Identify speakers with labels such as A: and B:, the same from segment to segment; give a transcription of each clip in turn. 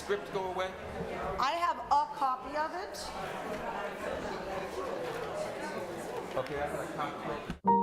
A: script go away?
B: I have a copy of it.
A: Okay, I got a copy.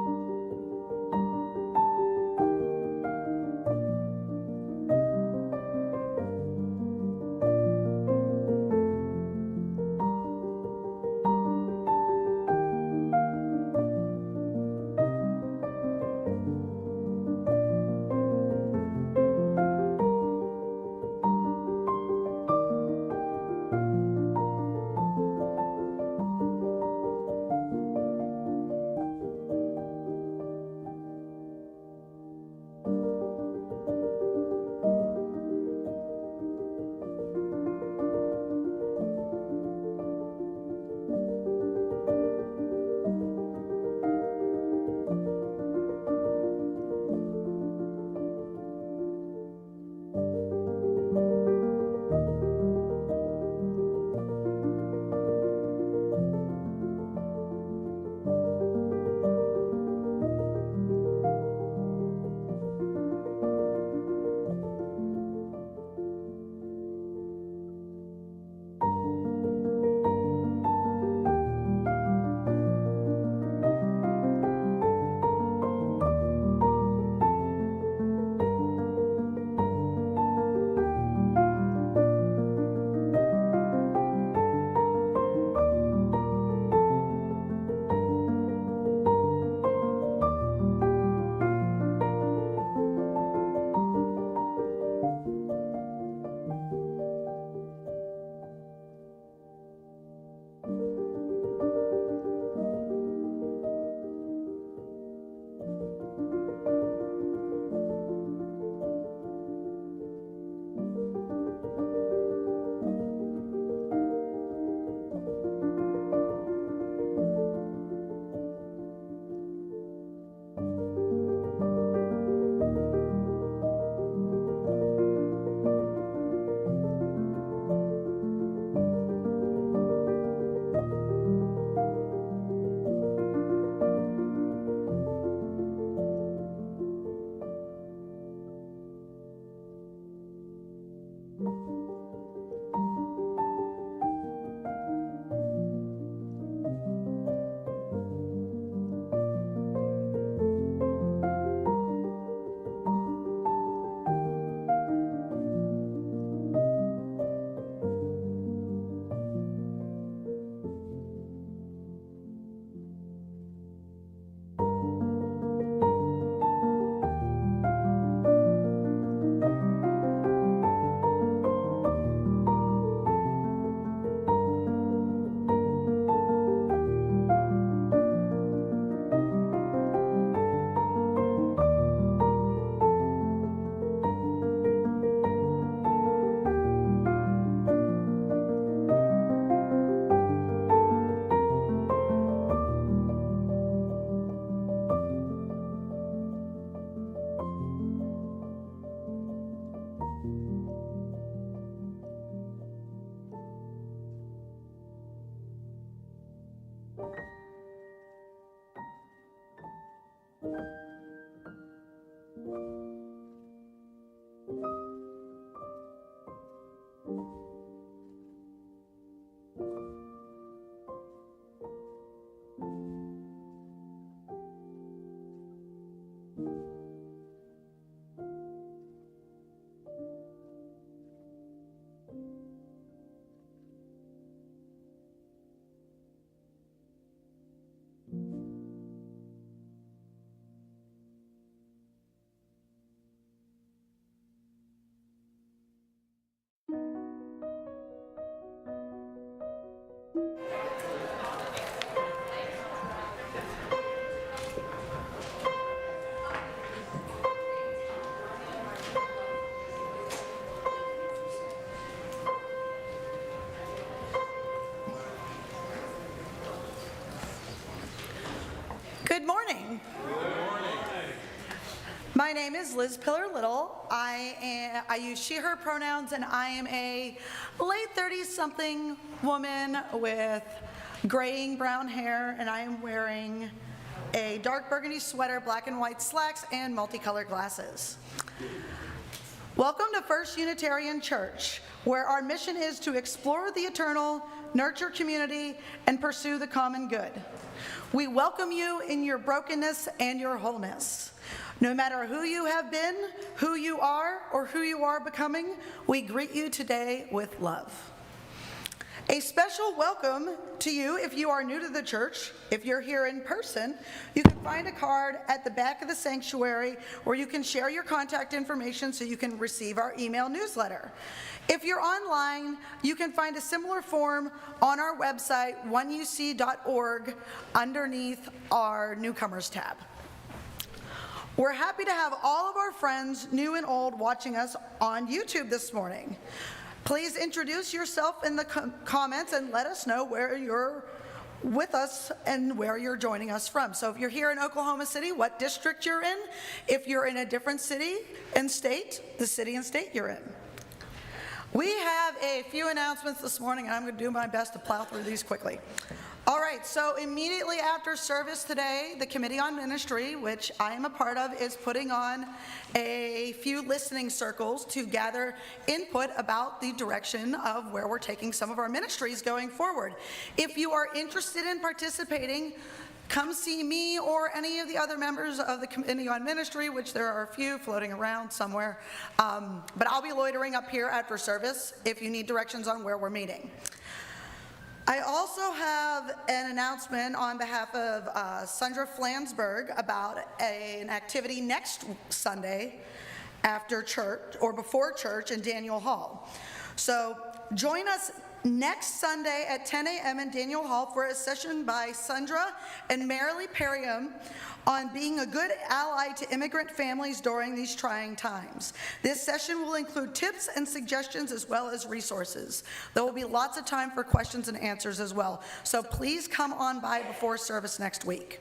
B: Good morning. My name is Liz Pillar-Little. I use she, her pronouns, and I am a late 30s-something woman with graying brown hair, and I am wearing a dark burgundy sweater, black and white slacks, and multicolored glasses. Welcome to First Unitarian Church, where our mission is to explore the eternal, nurture community, and pursue the common good. We welcome you in your brokenness and your wholeness. No matter who you have been, who you are, or who you are becoming, we greet you today with love. A special welcome to you if you are new to the church. If you're here in person, you can find a card at the back of the sanctuary where you can share your contact information so you can receive our email newsletter. If you're online, you can find a similar form on our website, oneuc.org, underneath our newcomers tab. We're happy to have all of our friends, new and old, watching us on YouTube this morning. Please introduce yourself in the comments and let us know where you're with us and where you're joining us from. So if you're here in Oklahoma City, what district you're in. If you're in a different city and state, the city and state you're in. We have a few announcements this morning, and I'm going to do my best to plow through these quickly. All right, so immediately after service today, the Committee on Ministry, which I am a part of, is putting on a few listening circles to gather input about the direction of where we're taking some of our ministries going forward. If you are interested in participating, come see me or any of the other members of the Committee on Ministry, which there are a few floating around somewhere. But I'll be loitering up here after service if you need directions on where we're meeting. I also have an announcement on behalf of Sandra Flansburgh about an activity next Sunday after church or before church in Daniel Hall. So join us next Sunday at 10 a.m. in Daniel Hall for a session by Sandra and Marilee Perriam on being a good ally to immigrant families during these trying times. This session will include tips and suggestions as well as resources. There will be lots of time for questions and answers as well. So please come on by before service next week.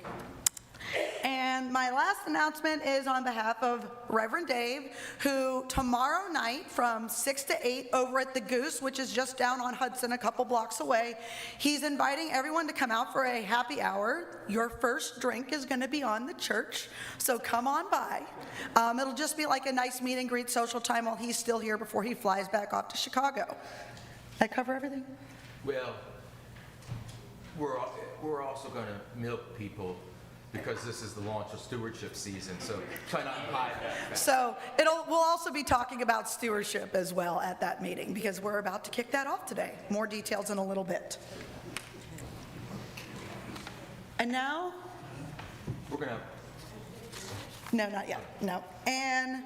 B: And my last announcement is on behalf of Reverend Dave, who tomorrow night from 6 to 8 over at the Goose, which is just down on Hudson a couple blocks away, he's inviting everyone to come out for a happy hour. Your first drink is going to be on the church, so come on by. It'll just be like a nice meet and greet social time while he's still here before he flies back off to Chicago. Did I cover everything?
A: Well, we're also going to milk people because this is the launch of stewardship season, so try not to hide that.
B: So we'll also be talking about stewardship as well at that meeting because we're about to kick that off today. More details in a little bit. And now?
A: We're going to...
B: No, not yet. No. And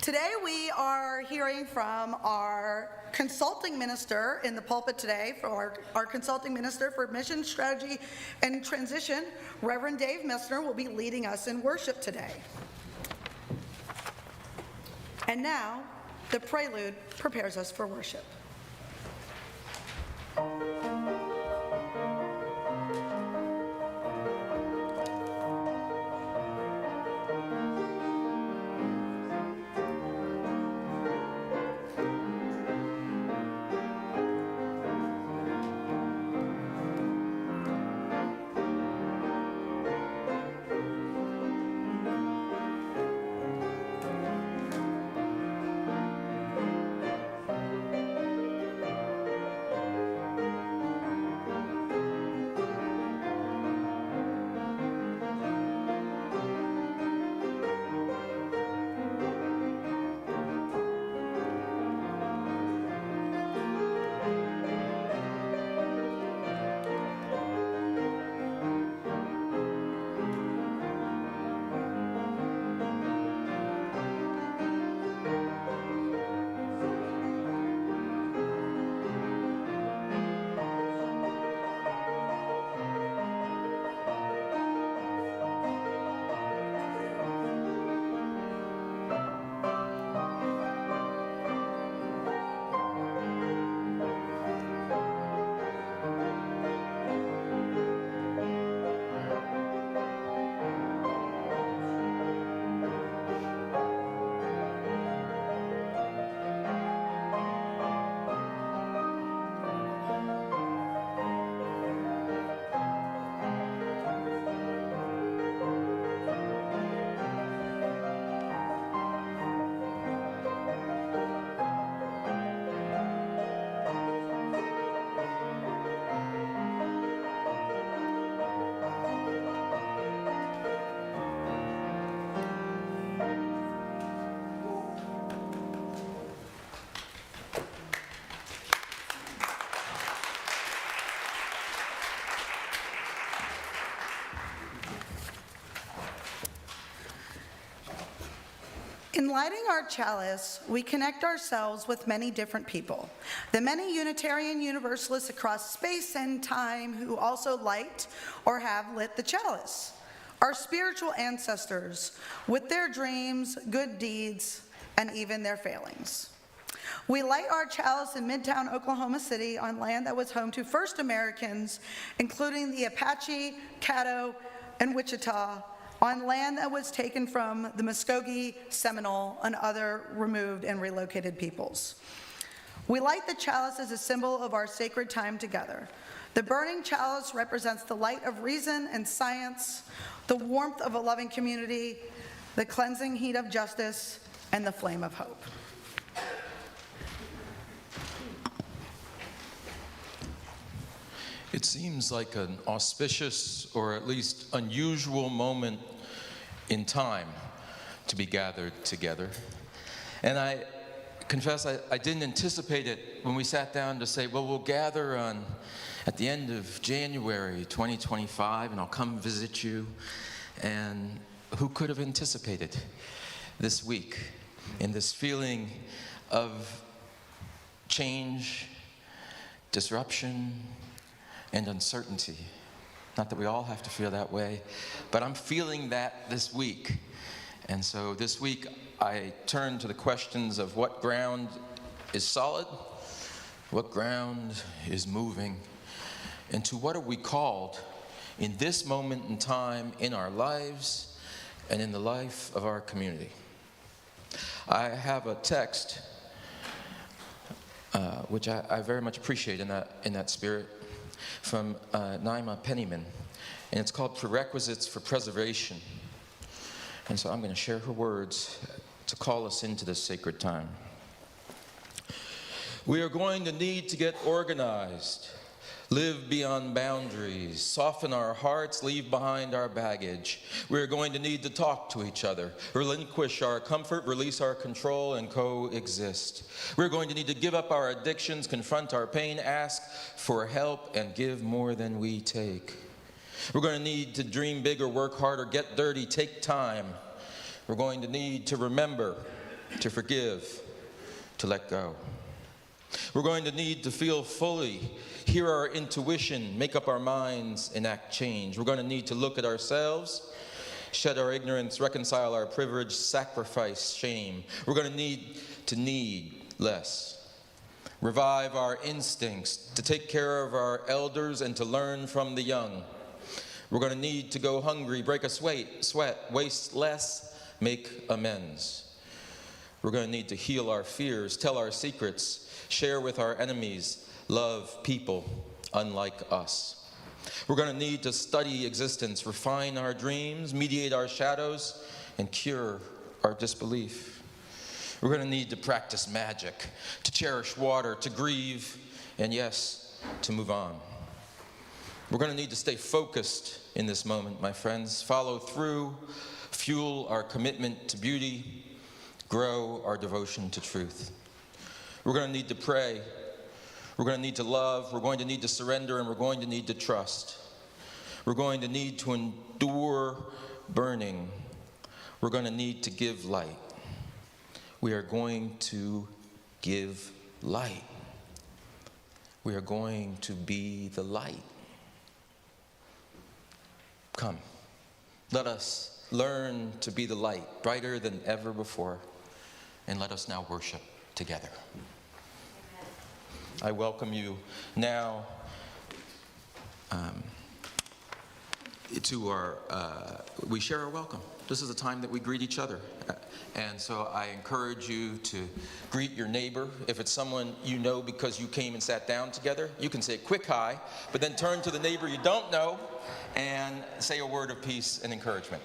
B: today we are hearing from our consulting minister in the pulpit today, for our consulting minister for mission, strategy, and transition, Reverend Dave Messner, will be leading us in worship today. And now, the prelude prepares us for worship. In lighting our chalice, we connect ourselves with many different people. The many Unitarian Universalists across space and time who also light or have lit the chalice. Our spiritual ancestors with their dreams, good deeds, and even their failings. We light our chalice in Midtown Oklahoma City on land that was home to first Americans, including the Apache, Caddo, and Wichita, on land that was taken from the Muskogee, Seminole, and other removed and relocated peoples. We light the chalice as a symbol of our sacred time together. The burning chalice represents the light of reason and science, the warmth of a loving community, the cleansing heat of justice, and the flame of hope.
A: It seems like an auspicious, or at least unusual moment in time to be gathered together. And I confess I didn't anticipate it when we sat down to say, well, we'll gather at the end of January 2025, and I'll come visit you. And who could have anticipated this week in this feeling of change, disruption, and uncertainty? Not that we all have to feel that way, but I'm feeling that this week. And so this week, I turn to the questions of what ground is solid, what ground is moving, and to what are we called in this moment in time in our lives and in the life of our community. I have a text which I very much appreciate in that spirit, from Naima Pennyman, and it's called Prerequisites for Preservation. And so I'm going to share her words to call us into this sacred time. We are going to need to get organized, live beyond boundaries, soften our hearts, leave behind our baggage. We are going to need to talk to each other, relinquish our comfort, release our control, and coexist. We're going to need to give up our addictions, confront our pain, ask for help, and give more than we take. We're going to need to dream bigger, work harder, get dirty, take time. We're going to need to remember, to forgive, to let go. We're going to need to feel fully, hear our intuition, make up our minds, enact change. We're going to need to look at ourselves, shed our ignorance, reconcile our privilege, sacrifice shame. We're going to need less. Revive our instincts, to take care of our elders and to learn from the young. We're going to need to go hungry, break a sweat, waste less, make amends. We're going to need to heal our fears, tell our secrets, share with our enemies, love people unlike us. We're going to need to study existence, refine our dreams, mediate our shadows, and cure our disbelief. We're going to need to practice magic, to cherish water, to grieve, and yes, to move on. We're going to need to stay focused in this moment, my friends, follow through, fuel our commitment to beauty, grow our devotion to truth. We're going to need to pray. We're going to need to love. We're going to need to surrender, and we're going to need to trust. We're going to need to endure burning. We're going to need to give light. We are going to give light. We are going to be the light. Come, let us learn to be the light, brighter than ever before, and let us now worship together. I welcome you now to our, we share our welcome. This is a time that we greet each other. And so I encourage you to greet your neighbor. If it's someone you know because you came and sat down together, you can say a quick hi, but then turn to the neighbor you don't know and say a word of peace and encouragement.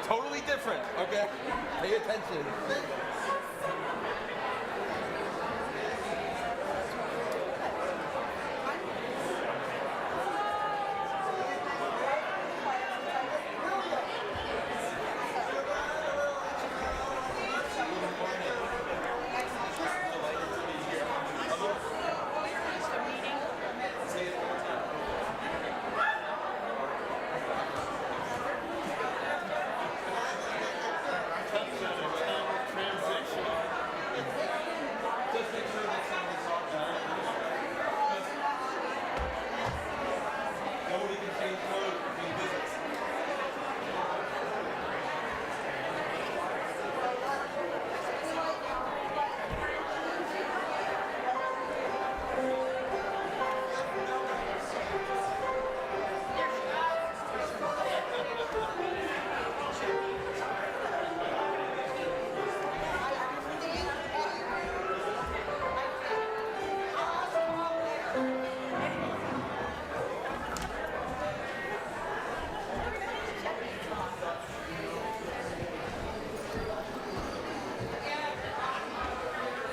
C: Totally different, okay? Pay attention.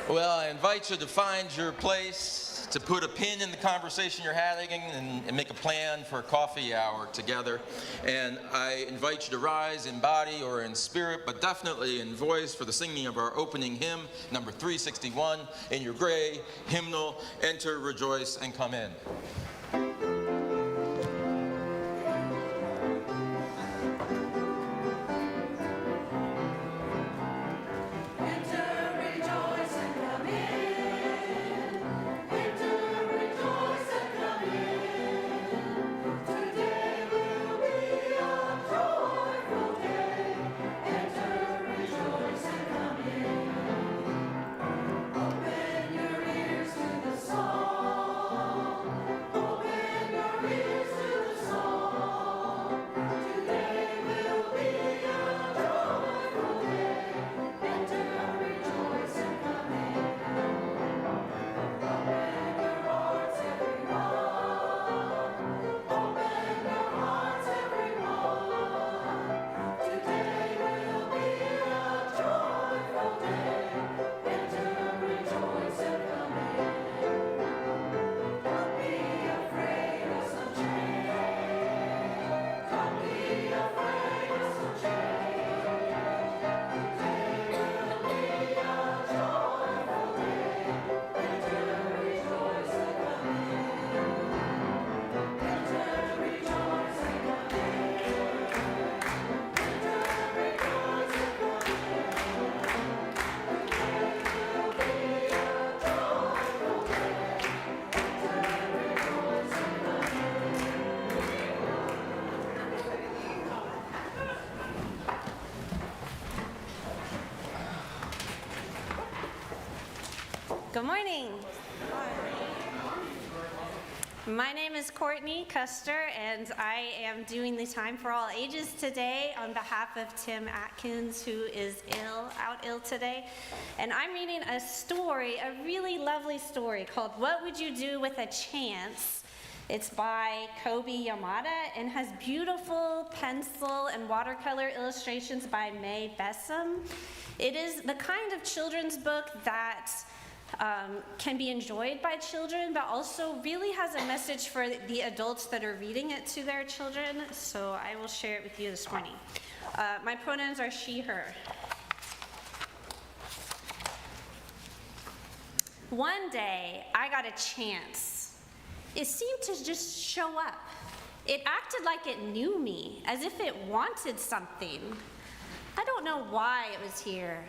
A: Well, I invite you to find your place, to put a pin in the conversation you're having, and make a plan for a coffee hour together. And I invite you to rise in body or in spirit, but definitely in voice for the singing of our opening hymn, number 361, in your gray hymnal, Enter, Rejoice, and Come In.
D: Good morning. My name is Courtney Custer, and I am doing the Time for All Ages today on behalf of Tim Atkins, who is out ill today. And I'm reading a story, a really lovely story called What Would You Do with a Chance? It's by Kobe Yamada and has beautiful pencil and watercolor illustrations by May Bessam. It is the kind of children's book that can be enjoyed by children, but also really has a message for the adults that are reading it to their children. So I will share it with you this morning. My pronouns are she, her. One day, I got a chance. It seemed to just show up. It acted like it knew me, as if it wanted something. I don't know why it was here.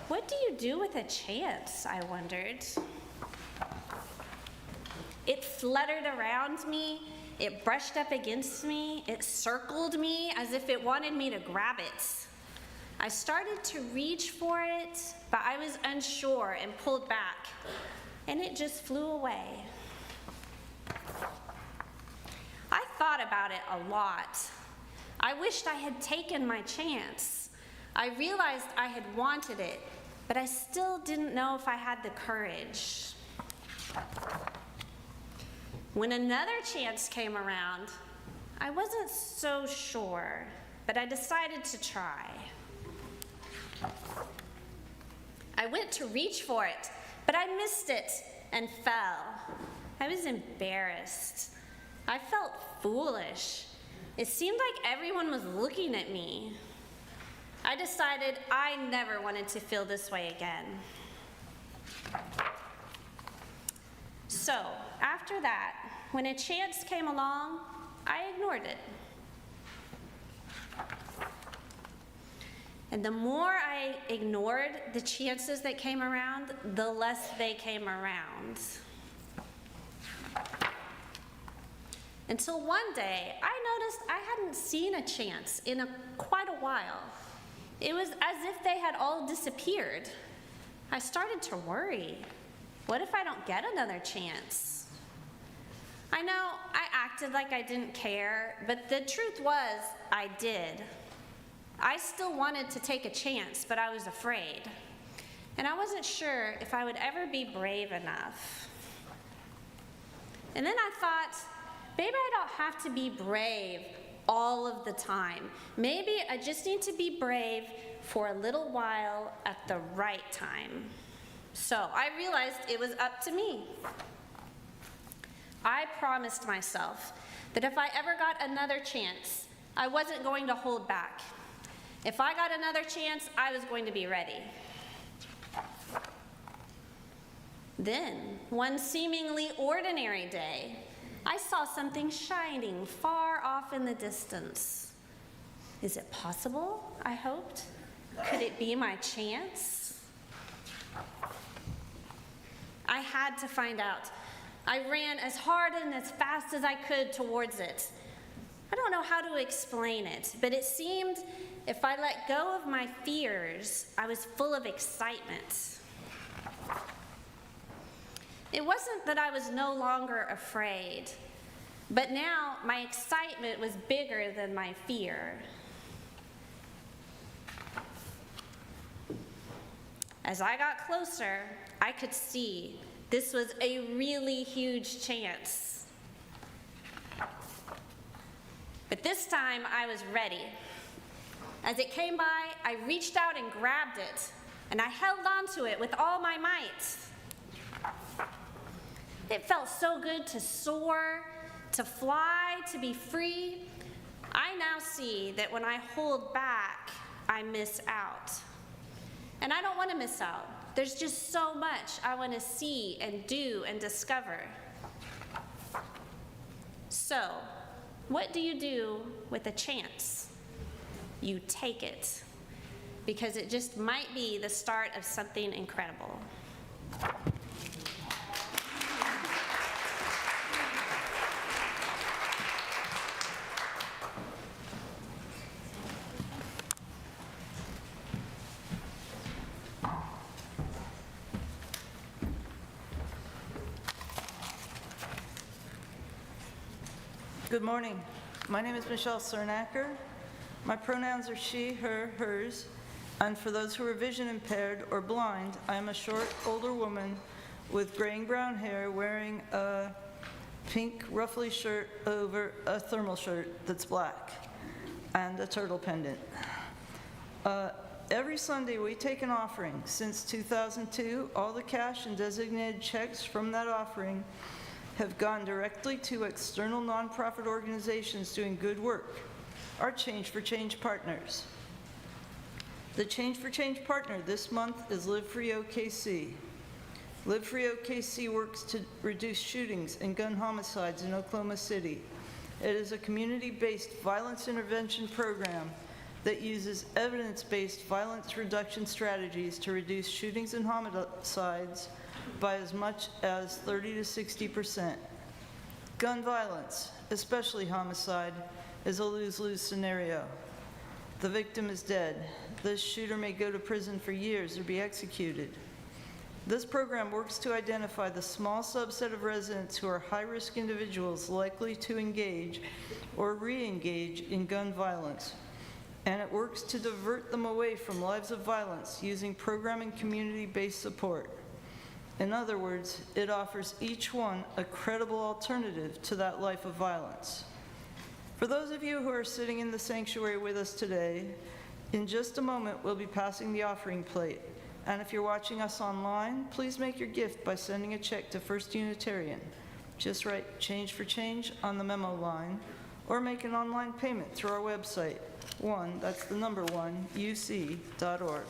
D: What do you do with a chance, I wondered. It fluttered around me, it brushed up against me, it circled me as if it wanted me to grab it. I started to reach for it, but I was unsure and pulled back, and it just flew away. I thought about it a lot. I wished I had taken my chance. I realized I had wanted it, but I still didn't know if I had the courage. When another chance came around, I wasn't so sure, but I decided to try. I went to reach for it, but I missed it and fell. I was embarrassed. I felt foolish. It seemed like everyone was looking at me. I decided I never wanted to feel this way again. So, after that, when a chance came along, I ignored it. And the more I ignored the chances that came around, the less they came around. Until one day, I noticed I hadn't seen a chance in quite a while. It was as if they had all disappeared. I started to worry. What if I don't get another chance? I know I acted like I didn't care, but the truth was I did. I still wanted to take a chance, but I was afraid. And I wasn't sure if I would ever be brave enough. And then I thought, maybe I don't have to be brave all of the time. Maybe I just need to be brave for a little while at the right time. So I realized it was up to me. I promised myself that if I ever got another chance, I wasn't going to hold back. If I got another chance, I was going to be ready. Then, one seemingly ordinary day, I saw something shining far off in the distance. Is it possible? I hoped. Could it be my chance? I had to find out. I ran as hard and as fast as I could towards it. I don't know how to explain it, but it seemed if I let go of my fears, I was full of excitement. It wasn't that I was no longer afraid, but now my excitement was bigger than my fear. As I got closer, I could see this was a really huge chance. But this time I was ready. As it came by, I reached out and grabbed it, and I held onto it with all my might. It felt so good to soar, to fly, to be free. I now see that when I hold back, I miss out. And I don't want to miss out. There's just so much I want to see and do and discover. So, what do you do with a chance? You take it, because it just might be the start of something incredible.
E: Good morning. My name is Michelle Cernacker. My pronouns are she, her, hers, and for those who are vision impaired or blind, I am a short, older woman with graying brown hair wearing a pink ruffly shirt over a thermal shirt that's black and a turtle pendant. Every Sunday we take an offering. Since 2002, all the cash and designated checks from that offering have gone directly to external nonprofit organizations doing good work, our Change for Change partners. The Change for Change partner this month is Live Free OKC. Live Free OKC works to reduce shootings and gun homicides in Oklahoma City. It is a community-based violence intervention program that uses evidence-based violence reduction strategies to reduce shootings and homicides by as much as 30 to 60%. Gun violence, especially homicide, is a lose-lose scenario. The victim is dead. This shooter may go to prison for years or be executed. This program works to identify the small subset of residents who are high-risk individuals likely to engage or re-engage in gun violence, and it works to divert them away from lives of violence using program and community-based support. In other words, it offers each one a credible alternative to that life of violence. For those of you who are sitting in the sanctuary with us today, in just a moment we'll be passing the offering plate. And if you're watching us online, please make your gift by sending a check to First Unitarian. Just write Change for Change on the memo line, or make an online payment through our website, that's the number 1, uc.org.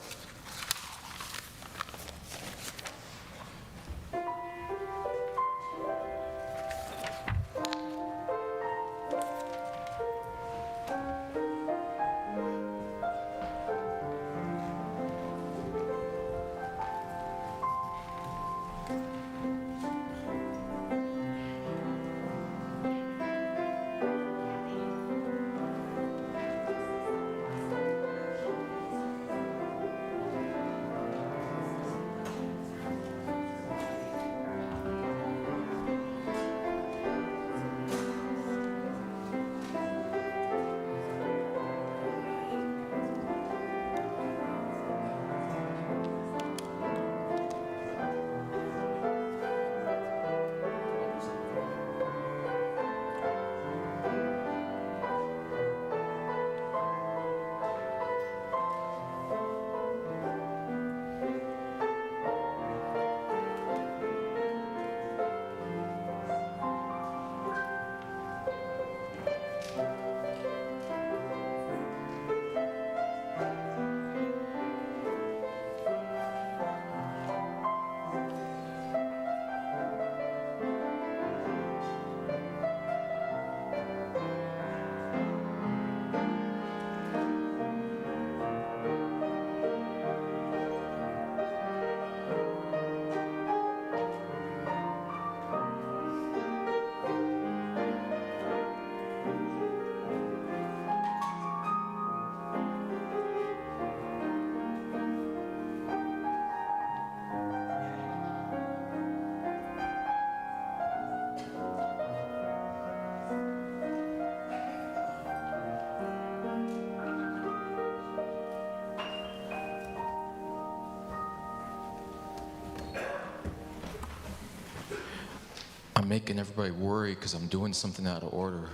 A: I'm making everybody worry because I'm doing something out of order.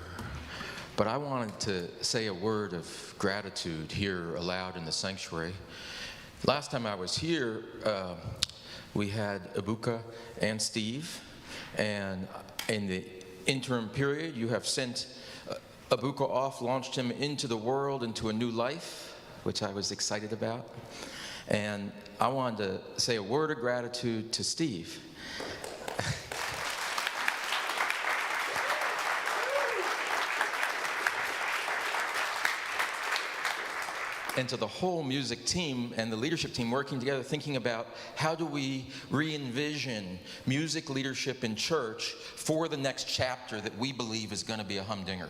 A: But I wanted to say a word of gratitude here aloud in the sanctuary. Last time I was here, we had Ibuka and Steve, and in the interim period, you have sent Ibuka off, launched him into the world, into a new life, which I was excited about. And I wanted to say a word of gratitude to Steve. And to the whole music team and the leadership team working together, thinking about how do we re-envision music leadership in church for the next chapter that we believe is going to be a humdinger.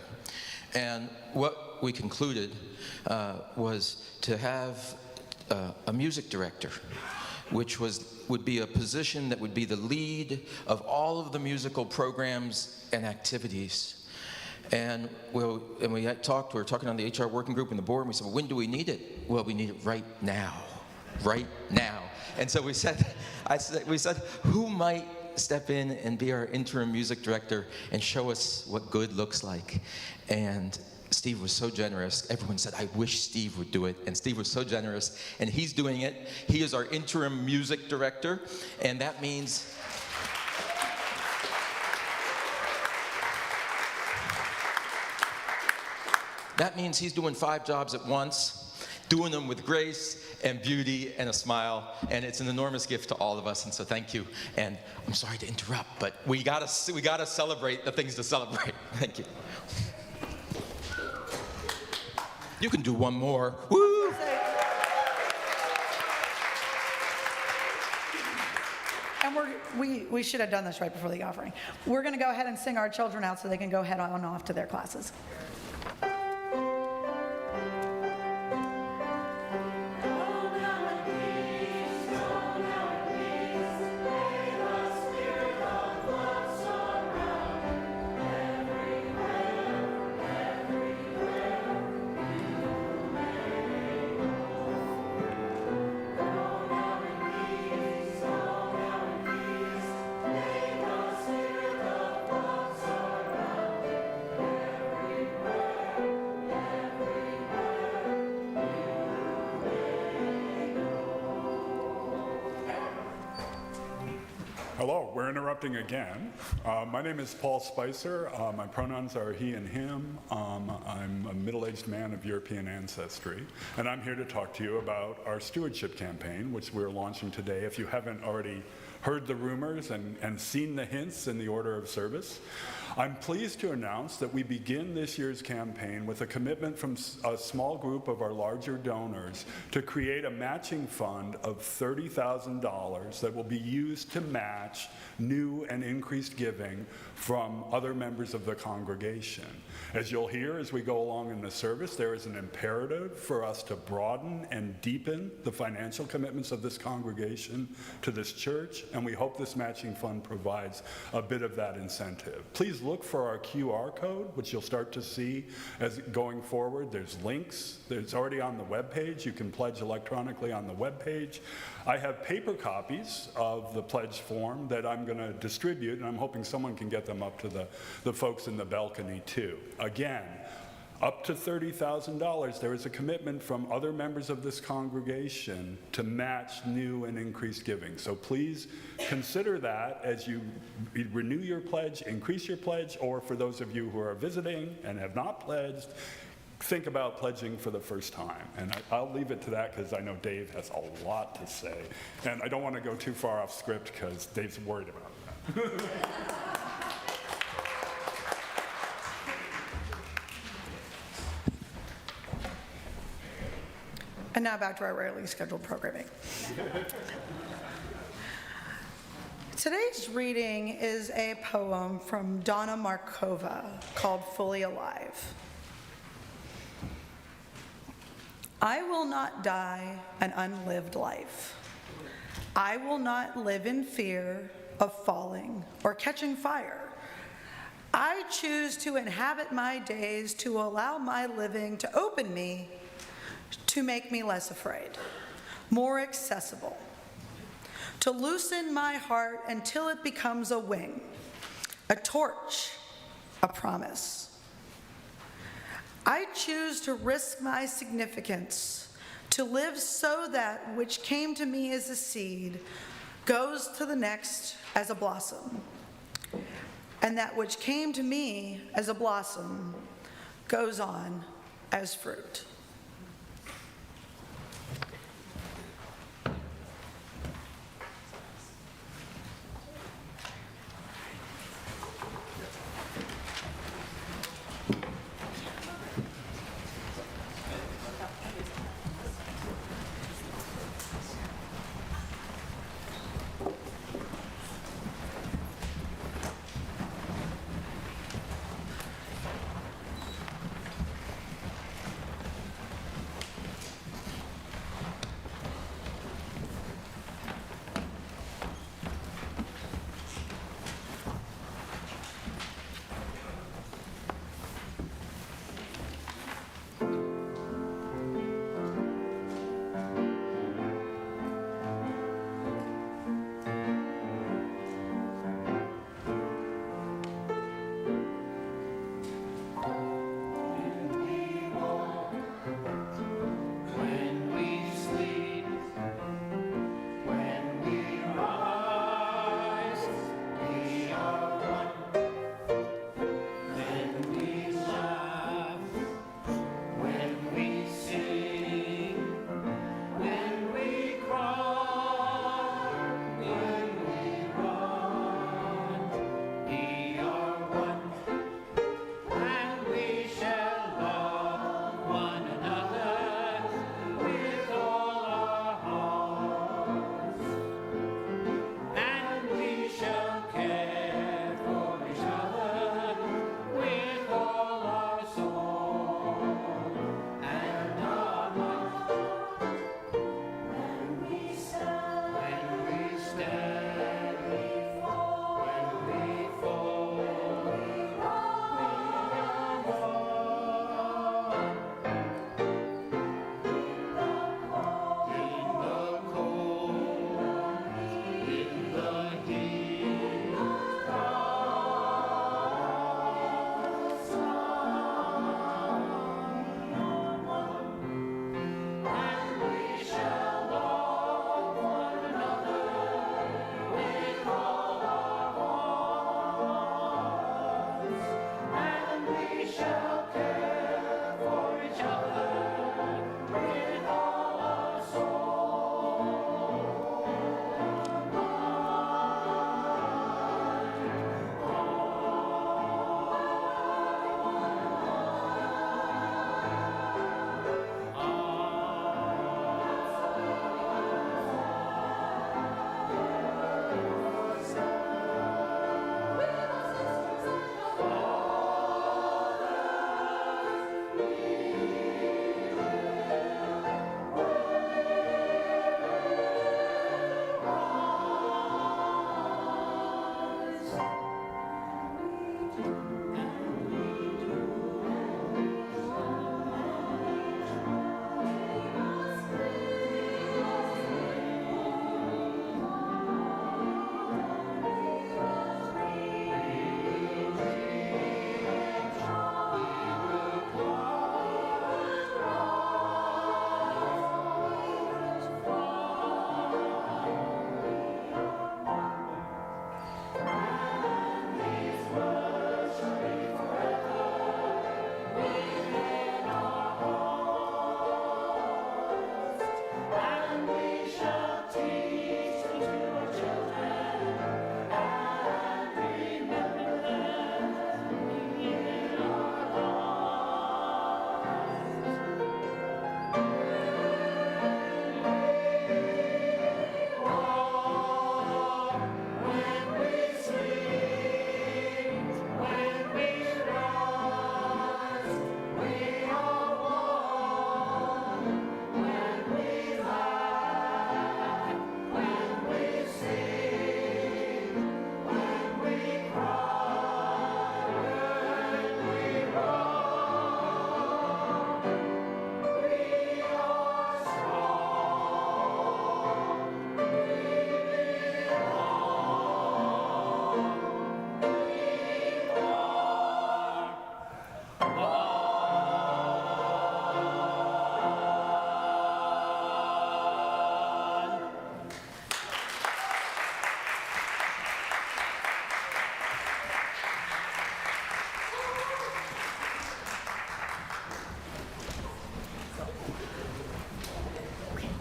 A: And what we concluded was to have a music director, which would be a position that would be the lead of all of the musical programs and activities. And we were talking on the HR working group and the board, and we said, well, when do we need it? Well, we need it right now. And so we said, who might step in and be our interim music director and show us what good looks like? And Steve was so generous. Everyone said, I wish Steve would do it. And Steve was so generous, and he's doing it. He is our interim music director, and that means he's doing 5 jobs at once, doing them with grace and beauty and a smile, and it's an enormous gift to all of us, and so thank you. And I'm sorry to interrupt, but we gotta celebrate the things to celebrate. Thank you. You can do one more. Woo!
B: And we should have done this right before the offering. We're going to go ahead and sing our children out so they can go head on off to their classes.
F: Hello, we're interrupting again. My name is Paul Spicer. My pronouns are he and him. I'm a middle-aged man of European ancestry, and I'm here to talk to you about our stewardship campaign, which we're launching today. If you haven't already heard the rumors and seen the hints in the order of service, I'm pleased to announce that we begin this year's campaign with a commitment from a small group of our larger donors to create a matching fund of $30,000 that will be used to match new and increased giving from other members of the congregation. As you'll hear as we go along in the service, there is an imperative for us to broaden and deepen the financial commitments of this congregation to this church, and we hope this matching fund provides a bit of that incentive. Please look for our QR code, which you'll start to see as going forward. There's links. It's already on the webpage. You can pledge electronically on the webpage. I have paper copies of the pledge form that I'm going to distribute, and I'm hoping someone can get them up to the folks in the balcony too. Again, up to $30,000, there is a commitment from other members of this congregation to match new and increased giving. So please consider that as you renew your pledge, increase your pledge, or for those of you who are visiting and have not pledged, think about pledging for the first time. And I'll leave it to that because I know Dave has a lot to say. And I don't want to go too far off script because Dave's worried about that.
B: And now back to our rarely scheduled programming. Today's reading is a poem from Donna Markova called Fully Alive. I will not die an unlived life. I will not live in fear of falling or catching fire. I choose to inhabit my days to allow my living to open me, to make me less afraid, more accessible, to loosen my heart until it becomes a wing, a torch, a promise. I choose to risk my significance, to live so that which came to me as a seed goes to the next as a blossom, and that which came to me as a blossom goes on as fruit.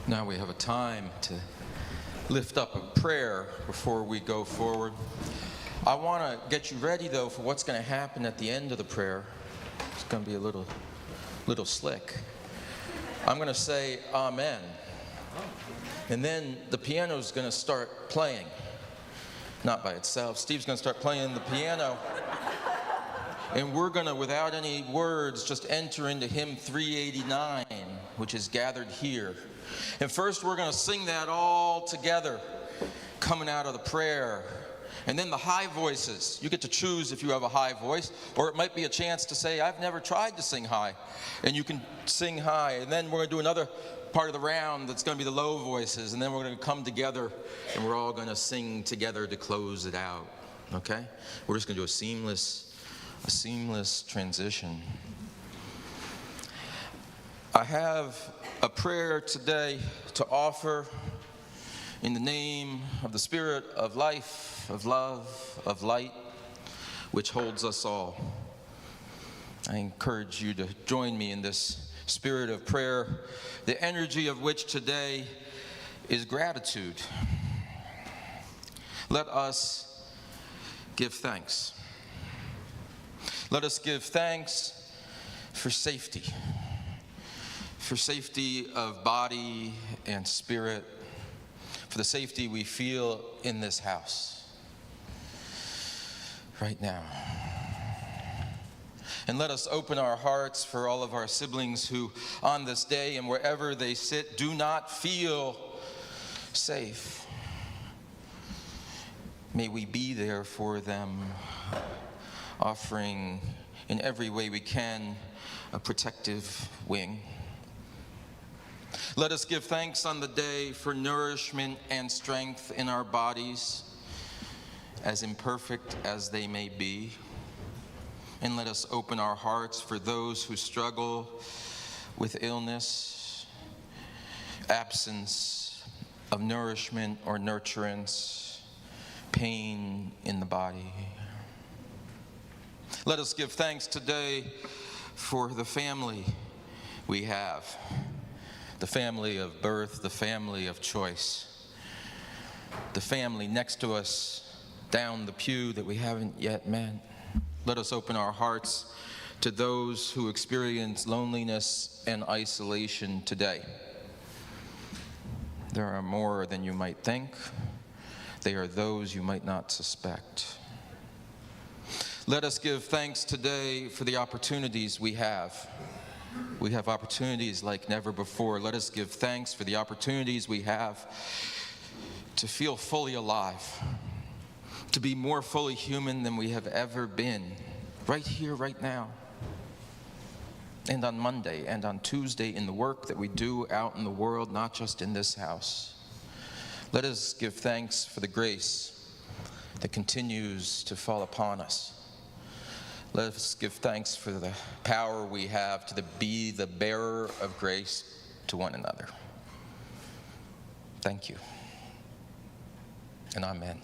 A: Now we have a time to lift up a prayer before we go forward. I want to get you ready, though, for what's going to happen at the end of the prayer. It's going to be a little slick. I'm going to say Amen. And then the piano's going to start playing. Not by itself. Steve's going to start playing the piano. And we're going to, without any words, just enter into hymn 389, which is gathered here. And first we're going to sing that all together, coming out of the prayer. And then the high voices. You get to choose if you have a high voice, or it might be a chance to say, I've never tried to sing high. And you can sing high. And then we're going to do another part of the round that's going to be the low voices. And then we're going to come together, and we're all going to sing together to close it out. Okay? We're just going to do a seamless transition. I have a prayer today to offer in the name of the Spirit of life, of love, of light, which holds us all. I encourage you to join me in this spirit of prayer, the energy of which today is gratitude. Let us give thanks. Let us give thanks for safety of body and spirit, for the safety we feel in this house right now. And let us open our hearts for all of our siblings who on this day and wherever they sit do not feel safe. May we be there for them, offering in every way we can a protective wing. Let us give thanks on the day for nourishment and strength in our bodies, as imperfect as they may be. And let us open our hearts for those who struggle with illness, absence of nourishment or nurturance, pain in the body. Let us give thanks today for the family we have. The family of birth, the family of choice, the family next to us, down the pew that we haven't yet met. Let us open our hearts to those who experience loneliness and isolation today. There are more than you might think. They are those you might not suspect. Let us give thanks today for the opportunities we have. We have opportunities like never before. Let us give thanks for the opportunities we have to feel fully alive, to be more fully human than we have ever been, right here, right now, and on Monday, and on Tuesday in the work that we do out in the world, not just in this house. Let us give thanks for the grace that continues to fall upon us. Let us give thanks for the power we have to be the bearer of grace to one another. Thank you. And amen.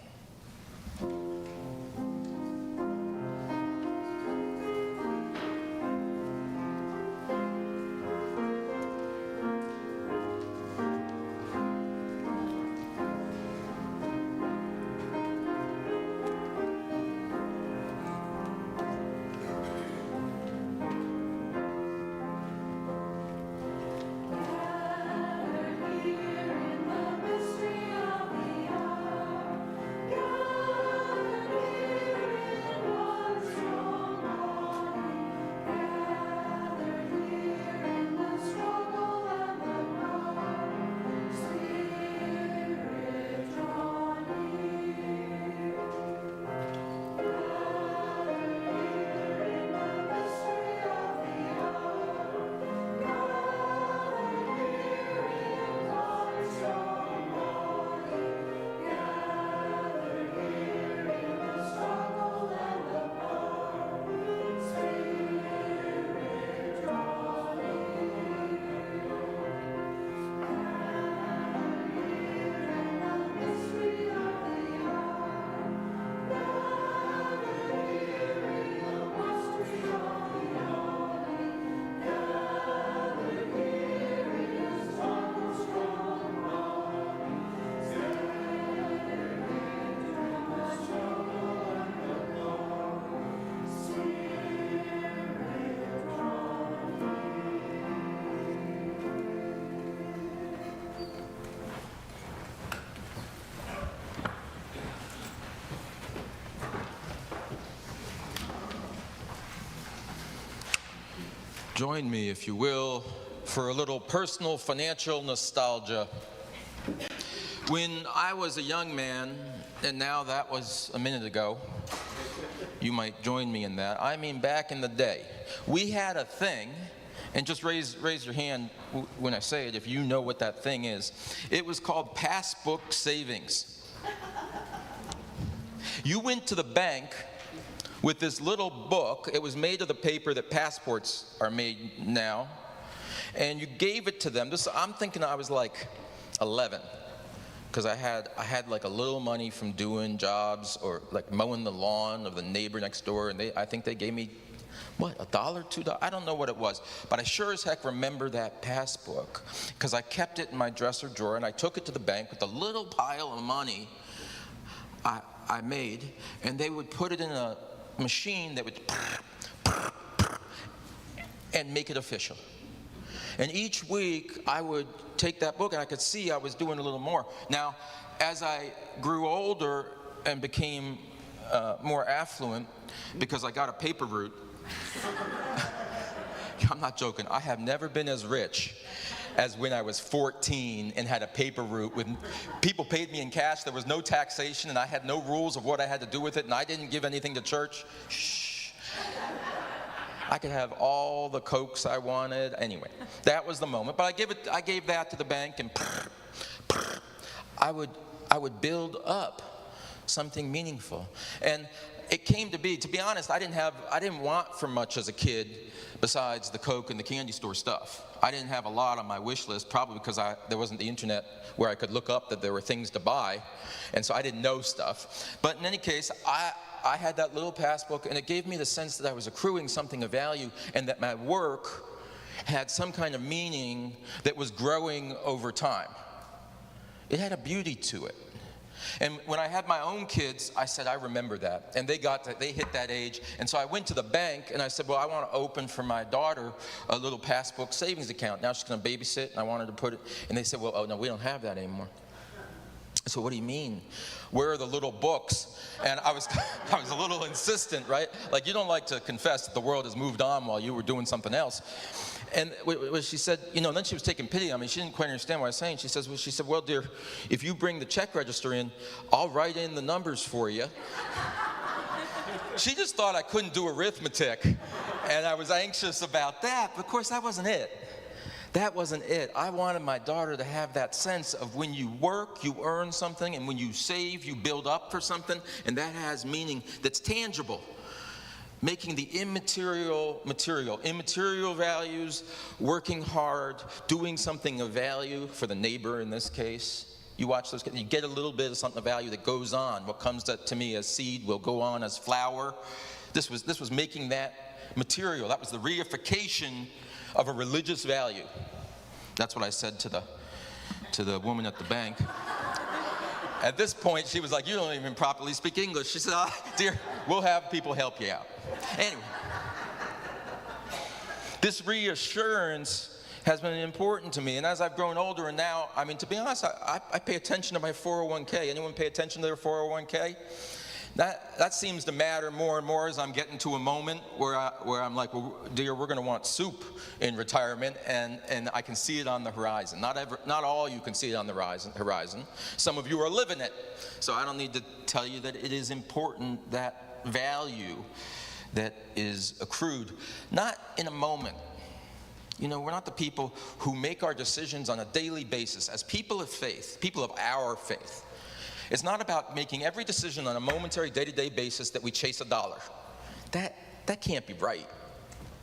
G: Here in the mystery of the hour, God
A: Join me, if you will, for a little personal financial nostalgia. When I was a young man, and now that was a minute ago, you might join me in that. I mean, back in the day, we had a thing, and just raise your hand when I say it if you know what that thing is. It was called passbook savings. You went to the bank with this little book. It was made of the paper that passports are made now, and you gave it to them. I'm thinking I was like 11, because I had like a little money from doing jobs or like mowing the lawn of the neighbor next door, and I think they gave me what, $1, $2? I don't know what it was, but I sure as heck remember that passbook, because I kept it in my dresser drawer, and I took it to the bank with a little pile of money I made, and they would put it in a machine that would and make it official. And each week I would take that book, and I could see I was doing a little more. Now, as I grew older and became more affluent, because I got a paper route, I'm not joking, I have never been as rich as when I was 14 and had a paper route with people paid me in cash. There was no taxation, and I had no rules of what I had to do with it, and I didn't give anything to church. Shh. I could have all the Cokes I wanted. Anyway, that was the moment. But I gave that to the bank, and I would build up something meaningful. And it came to be honest, I didn't want for much as a kid besides the Coke and the candy store stuff. I didn't have a lot on my wish list, probably because there wasn't the internet where I could look up that there were things to buy, and so I didn't know stuff. But in any case, I had that little passbook, and it gave me the sense that I was accruing something of value, and that my work had some kind of meaning that was growing over time. It had a beauty to it. And when I had my own kids, I said, I remember that. And they hit that age. And so I went to the bank, and I said, well, I want to open for my daughter a little passbook savings account. Now she's going to babysit, and I wanted to put it. And they said, well, oh, no, we don't have that anymore. So what do you mean? Where are the little books? And I was a little insistent, right? Like, you don't like to confess that the world has moved on while you were doing something else. And she said, and then she was taking pity on me. She didn't quite understand what I was saying. She said, well, dear, if you bring the check register in, I'll write in the numbers for you. She just thought I couldn't do arithmetic. And I was anxious about that. But of course, that wasn't it. That wasn't it. I wanted my daughter to have that sense of when you work, you earn something, and when you save, you build up for something, and that has meaning that's tangible. Making the immaterial material. Immaterial values, working hard, doing something of value for the neighbor in this case. You watch those, you get a little bit of something of value that goes on. What comes to me as seed will go on as flower. This was making that material. That was the reification of a religious value. That's what I said to the woman at the bank. At this point, she was like, you don't even properly speak English. She said, dear, we'll have people help you out. Anyway, this reassurance has been important to me. And as I've grown older, and now, to be honest, I pay attention to my 401k. Anyone pay attention to their 401k? That seems to matter more and more as I'm getting to a moment where I'm like, well, dear, we're going to want soup in retirement, and I can see it on the horizon. Not all you can see it on the horizon. Some of you are living it. So I don't need to tell you that it is important, that value that is accrued, not in a moment. We're not the people who make our decisions on a daily basis as people of faith, people of our faith. It's not about making every decision on a momentary, day-to-day basis that we chase a dollar. That can't be right.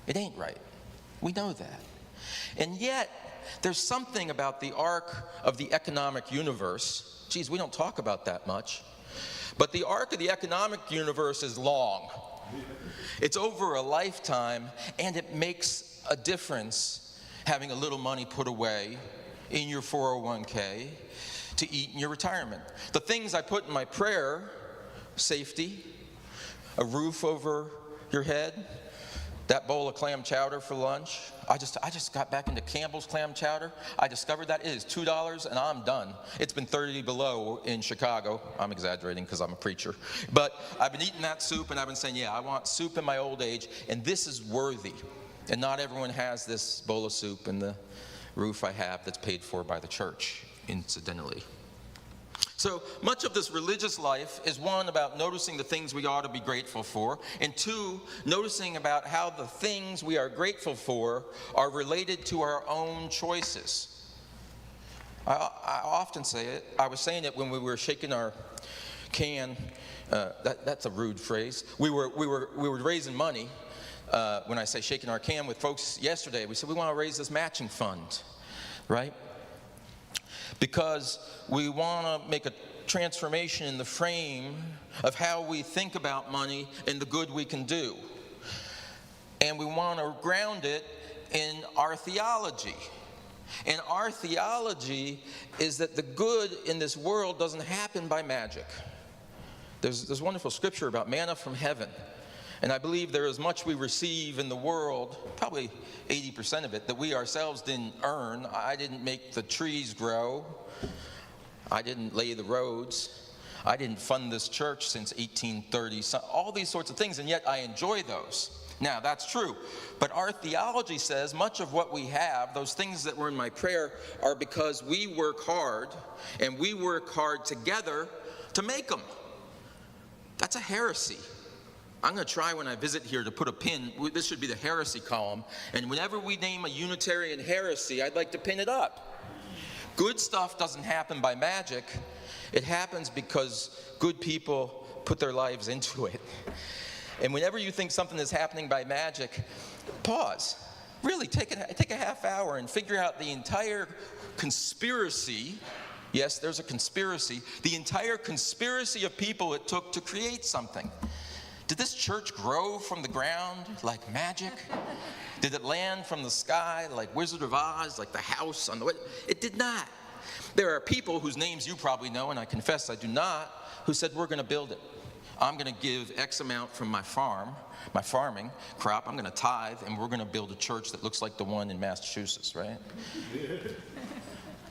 A: It ain't right. We know that. And yet, there's something about the arc of the economic universe. Geez, we don't talk about that much. But the arc of the economic universe is long. It's over a lifetime, and it makes a difference having a little money put away in your 401k to eat in your retirement. The things I put in my prayer: safety, a roof over your head, that bowl of clam chowder for lunch. I just got back into Campbell's clam chowder. I discovered that it is $2 and I'm done. It's been 30 below in Chicago. I'm exaggerating because I'm a preacher. But I've been eating that soup, and I've been saying, yeah, I want soup in my old age, and this is worthy. And not everyone has this bowl of soup and the roof I have that's paid for by the church, incidentally. So much of this religious life is, one, about noticing the things we ought to be grateful for, and two, noticing about how the things we are grateful for are related to our own choices. I often say it. I was saying it when we were shaking our can. That's a rude phrase. We were raising money. When I say shaking our can with folks yesterday, we said we want to raise this matching fund, right? Because we want to make a transformation in the frame of how we think about money and the good we can do. And we want to ground it in our theology. And our theology is that the good in this world doesn't happen by magic. There's wonderful scripture about manna from heaven. And I believe there is much we receive in the world, probably 80% of it, that we ourselves didn't earn. I didn't make the trees grow. I didn't lay the roads. I didn't fund this church since 1830. So all these sorts of things, and yet I enjoy those. Now, that's true. But our theology says much of what we have, those things that were in my prayer, are because we work hard, and we work hard together to make them. That's a heresy. I'm going to try when I visit here to put a pin. This should be the heresy column. And whenever we name a Unitarian heresy, I'd like to pin it up. Good stuff doesn't happen by magic. It happens because good people put their lives into it. And whenever you think something is happening by magic, pause. Really, take a half hour and figure out the entire conspiracy. Yes, there's a conspiracy. The entire conspiracy of people it took to create something. Did this church grow from the ground like magic? Did it land from the sky like Wizard of Oz, like the house on the way? It did not. There are people whose names you probably know, and I confess I do not, who said, we're going to build it. I'm going to give X amount from my farming crop. I'm going to tithe, and we're going to build a church that looks like the one in Massachusetts, right?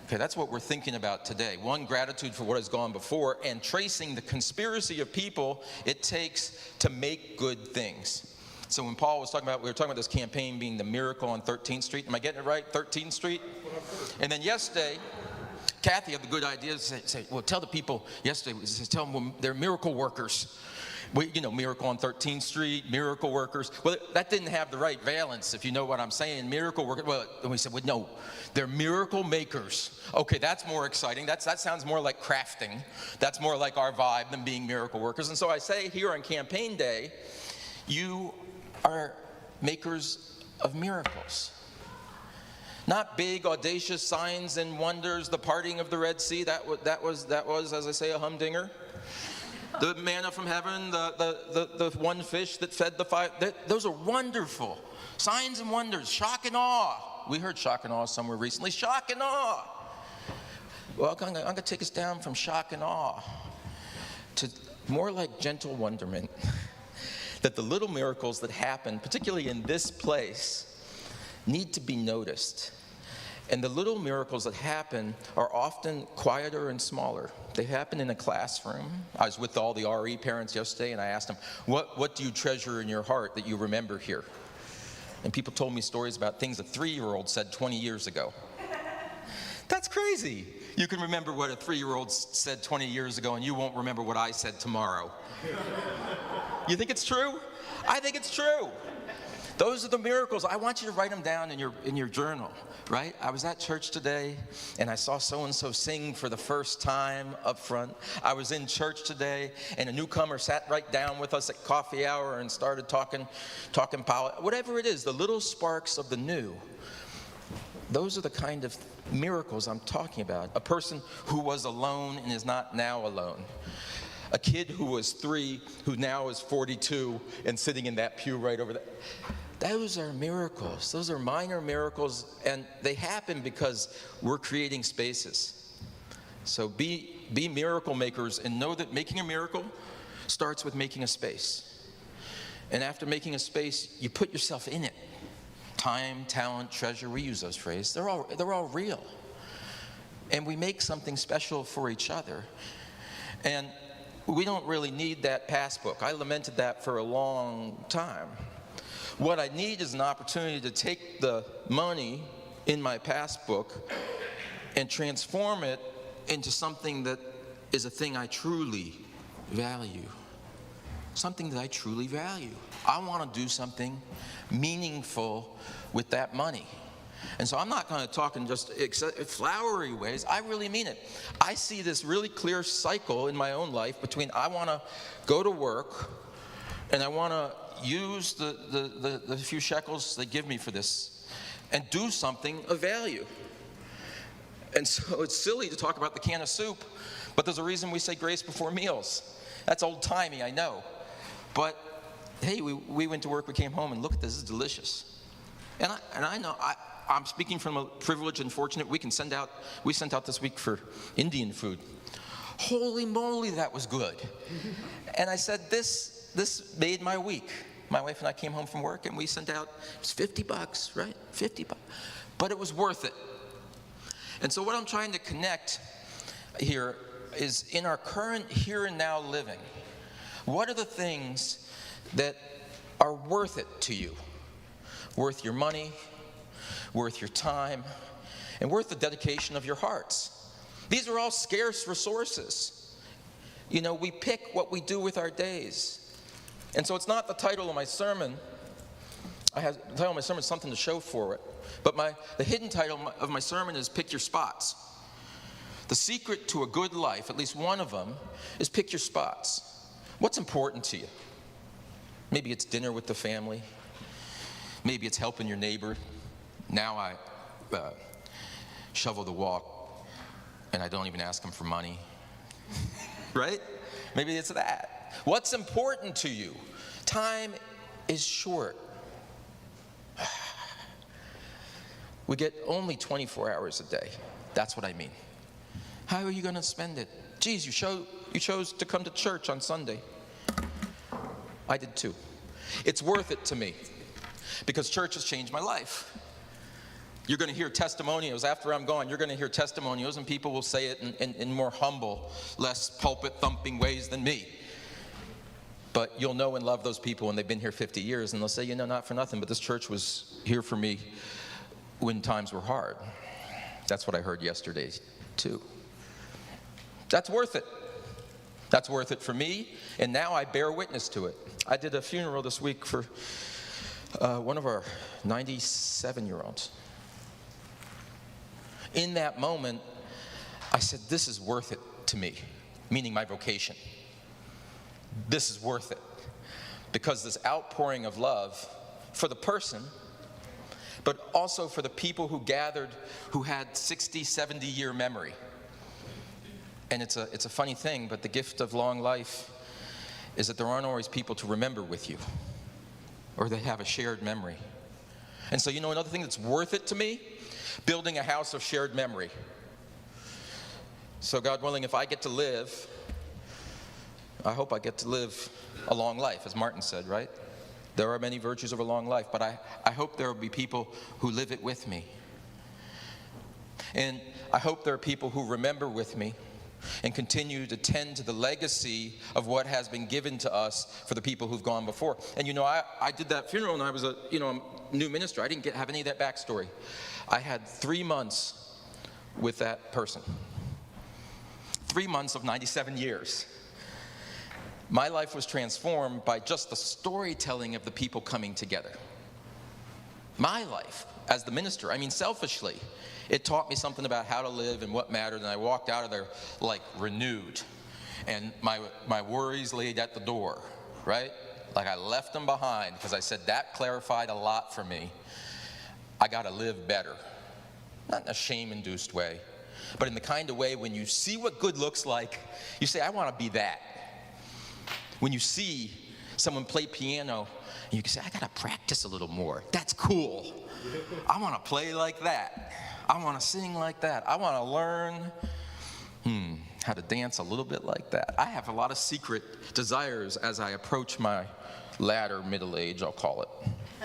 A: Okay, that's what we're thinking about today. One, gratitude for what has gone before, and tracing the conspiracy of people it takes to make good things. So when Paul was talking about, we were talking about this campaign being the miracle on 13th Street. Am I getting it right? 13th Street? And then yesterday, Kathy had the good idea to say, well, tell the people yesterday, tell them well, they're miracle workers. Miracle on 13th Street, miracle workers. Well, that didn't have the right valence, if you know what I'm saying. Miracle workers. Well, and we said, well, no, they're miracle makers. Okay, that's more exciting. That sounds more like crafting. That's more like our vibe than being miracle workers. And so I say here on campaign day, you are makers of miracles. Not big, audacious signs and wonders, the parting of the Red Sea. That was, as I say, a humdinger. The manna from heaven, the one fish that fed the five. Those are wonderful signs and wonders. Shock and awe. We heard shock and awe somewhere recently. Shock and awe. Well, I'm going to take us down from shock and awe to more like gentle wonderment. That the little miracles that happen, particularly in this place, need to be noticed. And the little miracles that happen are often quieter and smaller. They happen in a classroom. I was with all the RE parents yesterday, and I asked them, what do you treasure in your heart that you remember here? And people told me stories about things a 3-year-old said 20 years ago. That's crazy. You can remember what a 3-year-old said 20 years ago, and you won't remember what I said tomorrow. You think it's true? I think it's true. Those are the miracles. I want you to write them down in your journal, right? I was at church today, and I saw so-and-so sing for the first time up front. I was in church today, and a newcomer sat right down with us at coffee hour and started talking politics. Whatever it is, the little sparks of the new. Those are the kind of miracles I'm talking about. A person who was alone and is not now alone. A kid who was 3, who now is 42 and sitting in that pew right over there. Those are miracles. Those are minor miracles, and they happen because we're creating spaces. So be miracle makers, and know that making a miracle starts with making a space. And after making a space, you put yourself in it. Time, talent, treasure, we use those phrases. They're all real. And we make something special for each other. And we don't really need that passbook. I lamented that for a long time. What I need is an opportunity to take the money in my passbook and transform it into something that is a thing I truly value. Something that I truly value. I want to do something meaningful with that money. And so I'm not going to talk in just flowery ways. I really mean it. I see this really clear cycle in my own life between I want to go to work and I want to use the few shekels they give me for this and do something of value. And so it's silly to talk about the can of soup, but there's a reason we say grace before meals. That's old-timey, I know. But hey, we went to work, we came home, and look at this is delicious. And I know, I'm speaking from a privileged and fortunate, we sent out this week for Indian food. Holy moly, that was good. And I said, this made my week. My wife and I came home from work and we sent out, it was $50, right? $50. But it was worth it. And so what I'm trying to connect here is in our current here and now living, what are the things that are worth it to you? Worth your money, worth your time, and worth the dedication of your hearts. These are all scarce resources. You know, we pick what we do with our days. And so it's not the title of my sermon. The title of my sermon is something to show for it. But the hidden title of my sermon is Pick Your Spots. The secret to a good life, at least one of them, is pick your spots. What's important to you? Maybe it's dinner with the family. Maybe it's helping your neighbor. Now I shovel the walk and I don't even ask them for money. Right? Maybe it's that. What's important to you? Time is short. We get only 24 hours a day. That's what I mean. How are you going to spend it? Geez, you chose to come to church on Sunday. I did too. It's worth it to me because church has changed my life. You're going to hear testimonials after I'm gone. You're going to hear testimonials, and people will say it in more humble, less pulpit-thumping ways than me. But you'll know and love those people when they've been here 50 years, and they'll say, you know, not for nothing, but this church was here for me when times were hard. That's what I heard yesterday, too. That's worth it. That's worth it for me, and now I bear witness to it. I did a funeral this week for one of our 97-year-olds. In that moment, I said, this is worth it to me, meaning my vocation. This is worth it. Because this outpouring of love for the person, but also for the people who gathered who had 60, 70-year memory. And it's a funny thing, but the gift of long life is that there aren't always people to remember with you, or they have a shared memory. And so, you know, another thing that's worth it to me? Building a house of shared memory. So God willing, if I get to live, I hope I get to live a long life, as Martin said, right? There are many virtues of a long life, but I hope there will be people who live it with me. And I hope there are people who remember with me and continue to tend to the legacy of what has been given to us for the people who've gone before. And you know, I did that funeral and I was a new minister. I didn't have any of that backstory. I had 3 months with that person. 3 months of 97 years. My life was transformed by just the storytelling of the people coming together. My life as the minister, I mean selfishly, it taught me something about how to live and what mattered, and I walked out of there like renewed. And my worries laid at the door, right? Like I left them behind because I said that clarified a lot for me. I got to live better. Not in a shame-induced way, but in the kind of way when you see what good looks like, you say, I want to be that. When you see someone play piano, and you can say, I got to practice a little more. That's cool. I want to play like that. I want to sing like that. I want to learn how to dance a little bit like that. I have a lot of secret desires as I approach my latter middle age, I'll call it.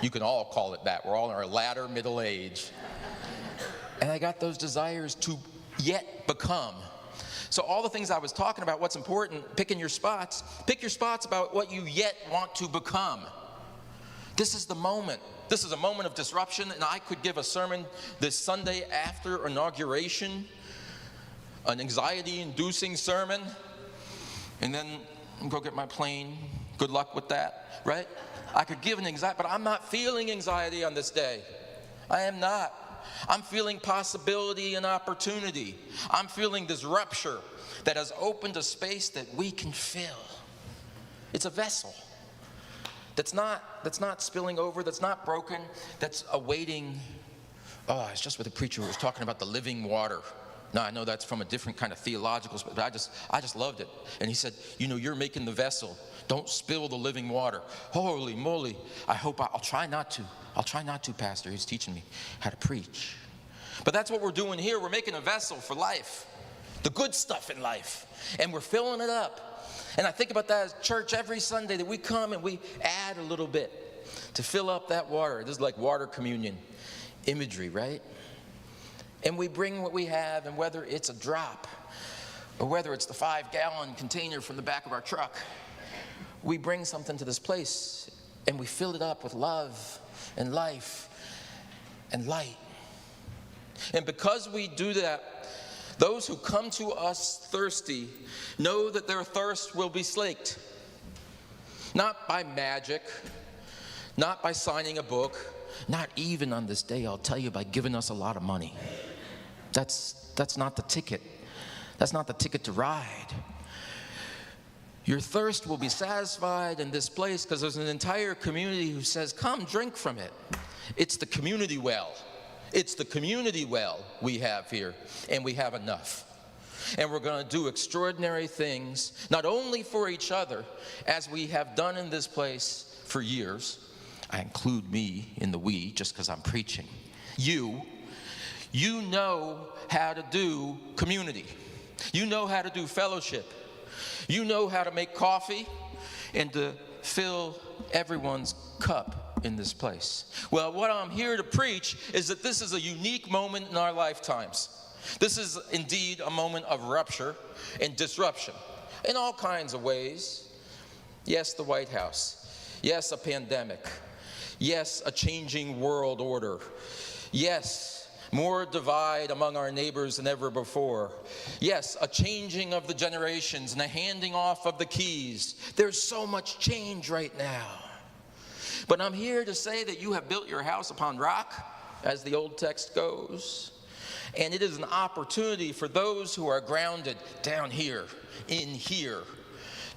A: You can all call it that. We're all in our latter middle age. And I got those desires to yet become. So all the things I was talking about, what's important, picking your spots, pick your spots about what you yet want to become. This is the moment. This is a moment of disruption, and I could give a sermon this Sunday after inauguration, an anxiety-inducing sermon, and then go get my plane. Good luck with that, right? I could give an anxiety, but I'm not feeling anxiety on this day. I am not. I'm feeling possibility and opportunity. I'm feeling this rupture that has opened a space that we can fill. It's a vessel that's not spilling over, that's not broken, that's awaiting. Oh, I was just with a preacher who was talking about the living water. Now, I know that's from a different kind of theological, but I just loved it. And he said, you're making the vessel. Don't spill the living water. Holy moly. I'll try not to. I'll try not to, Pastor. He's teaching me how to preach. But that's what we're doing here. We're making a vessel for life, the good stuff in life, and we're filling it up. And I think about that as church every Sunday, that we come and we add a little bit to fill up that water. This is like water communion imagery, right? And we bring what we have, and whether it's a drop or whether it's the 5-gallon container from the back of our truck, we bring something to this place and we fill it up with love and life and light. And because we do that, those who come to us thirsty know that their thirst will be slaked. Not by magic, not by signing a book, not even on this day, I'll tell you, by giving us a lot of money. That's not the ticket. That's not the ticket to ride. Your thirst will be satisfied in this place because there's an entire community who says, come drink from it. It's the community well. It's the community well we have here, and we have enough. And we're going to do extraordinary things, not only for each other, as we have done in this place for years. I include me in the we, just because I'm preaching. You know how to do community. You know how to do fellowship. You know how to make coffee and to fill everyone's cup in this place. Well, what I'm here to preach is that this is a unique moment in our lifetimes. This is indeed a moment of rupture and disruption in all kinds of ways. Yes, the White House. Yes, a pandemic. Yes, a changing world order. Yes, more divide among our neighbors than ever before. Yes, a changing of the generations and a handing off of the keys. There's so much change right now. But I'm here to say that you have built your house upon rock, as the old text goes. And it is an opportunity for those who are grounded down here, in here,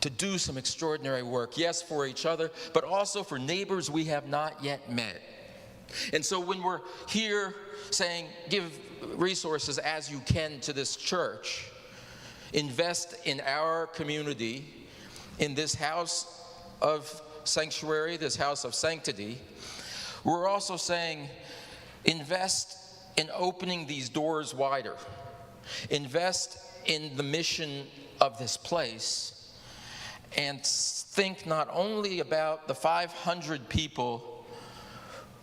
A: to do some extraordinary work. Yes, for each other, but also for neighbors we have not yet met. And so when we're here saying, give resources as you can to this church, invest in our community, in this house of sanctuary, this house of sanctity, we're also saying, invest in opening these doors wider. Invest in the mission of this place, and think not only about the 500 people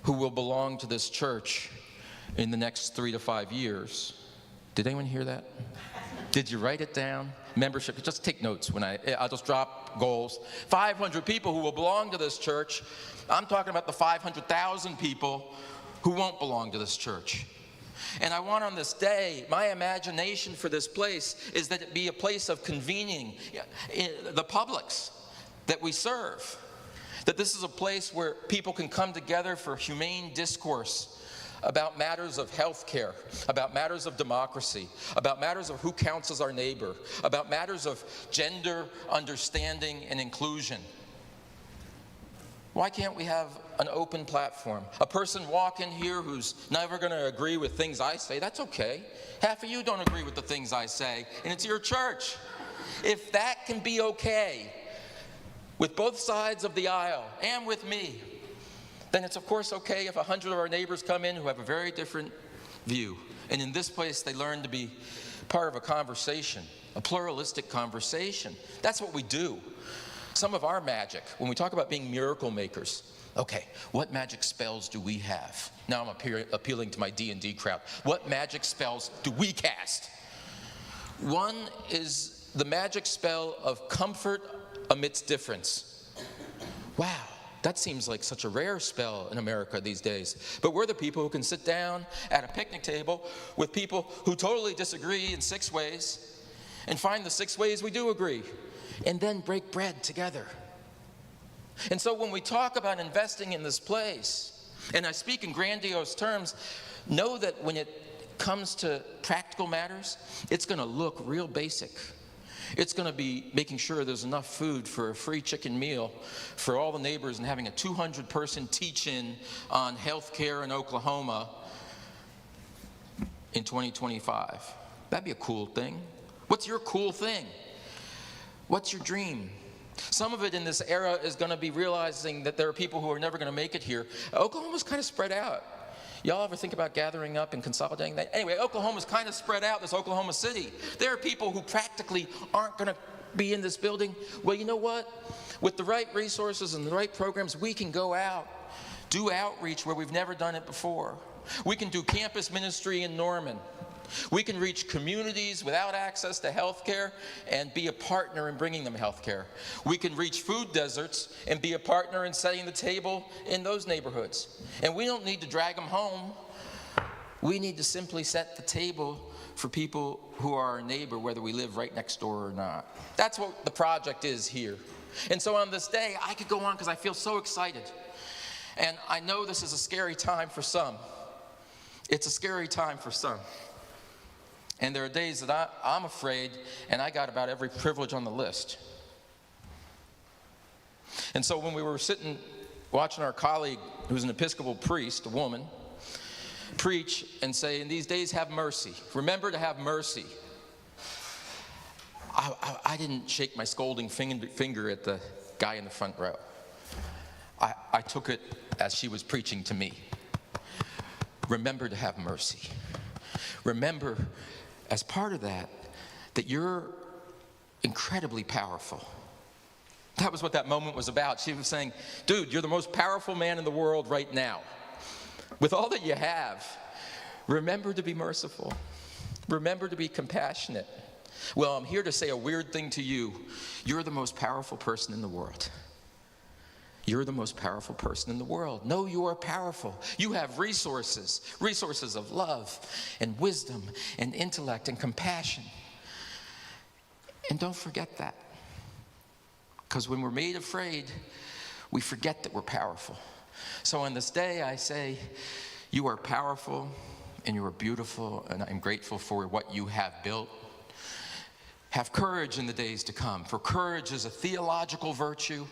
A: who will belong to this church in the next 3 to 5 years. Did anyone hear that? Did you write it down? Membership, just take notes when I'll just drop goals. 500 people who will belong to this church. I'm talking about the 500,000 people who won't belong to this church. And I want on this day, my imagination for this place is that it be a place of convening the publics that we serve. That this is a place where people can come together for humane discourse about matters of health care, about matters of democracy, about matters of who counts as our neighbor, about matters of gender understanding and inclusion. Why can't we have an open platform? A person walk in here who's never going to agree with things I say, that's okay. Half of you don't agree with the things I say, and it's your church. If that can be okay with both sides of the aisle and with me, then it's of course okay if 100 of our neighbors come in who have a very different view. And in this place, they learn to be part of a conversation, a pluralistic conversation. That's what we do. Some of our magic, when we talk about being miracle makers, okay, what magic spells do we have? Now I'm appealing to my D&D crowd. What magic spells do we cast? One is the magic spell of comfort amidst difference. Wow, That seems like such a rare spell in America these days. But we're the people who can sit down at a picnic table with people who totally disagree in 6 ways and find the 6 ways we do agree and then break bread together. And so when we talk about investing in this place, and I speak in grandiose terms, know that when it comes to practical matters, it's going to look real basic. It's going to be making sure there's enough food for a free chicken meal for all the neighbors and having a 200-person teach-in on health care in Oklahoma in 2025. That'd be a cool thing. What's your cool thing? What's your dream? Some of it in this era is going to be realizing that there are people who are never going to make it here. Oklahoma's kind of spread out. Y'all ever think about gathering up and consolidating that? Anyway, Oklahoma's kind of spread out, this Oklahoma City. There are people who practically aren't going to be in this building. Well, you know what? With the right resources and the right programs, we can go out, do outreach where we've never done it before. We can do campus ministry in Norman. We can reach communities without access to health care and be a partner in bringing them health care. We can reach food deserts and be a partner in setting the table in those neighborhoods. And we don't need to drag them home. We need to simply set the table for people who are our neighbor, whether we live right next door or not. That's what the project is here. And so on this day, I could go on because I feel so excited. And I know this is a scary time for some. It's a scary time for some. And there are days that I'm afraid, and I got about every privilege on the list. And so when we were sitting, watching our colleague, who's an Episcopal priest, a woman, preach and say, in these days have mercy. Remember to have mercy. I didn't shake my scolding finger at the guy in the front row. I took it as she was preaching to me. Remember to have mercy. Remember, as part of that you're incredibly powerful. That was what that moment was about. She was saying, dude, you're the most powerful man in the world right now. With all that you have, remember to be merciful. Remember to be compassionate. Well, I'm here to say a weird thing to you. You're the most powerful person in the world. You're the most powerful person in the world. No, you are powerful. You have resources of love and wisdom and intellect and compassion. And don't forget that. Because when we're made afraid, we forget that we're powerful. So on this day, I say, you are powerful and you are beautiful, and I'm grateful for what you have built. Have courage in the days to come, for courage is a theological virtue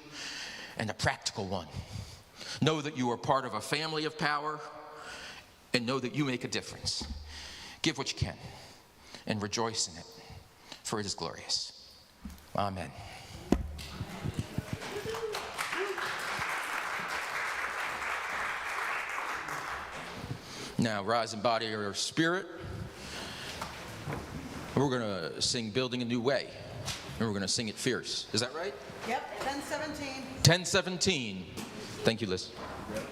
A: and a practical one. Know that you are part of a family of power, and know that you make a difference. Give what you can, and rejoice in it, for it is glorious. Amen. Now, rise and body your spirit. We're going to sing Building a New Way, and we're going to sing it fierce. Is that right?
B: Yep, 10:17.
A: 10:17. Thank you, Liz.
G: We are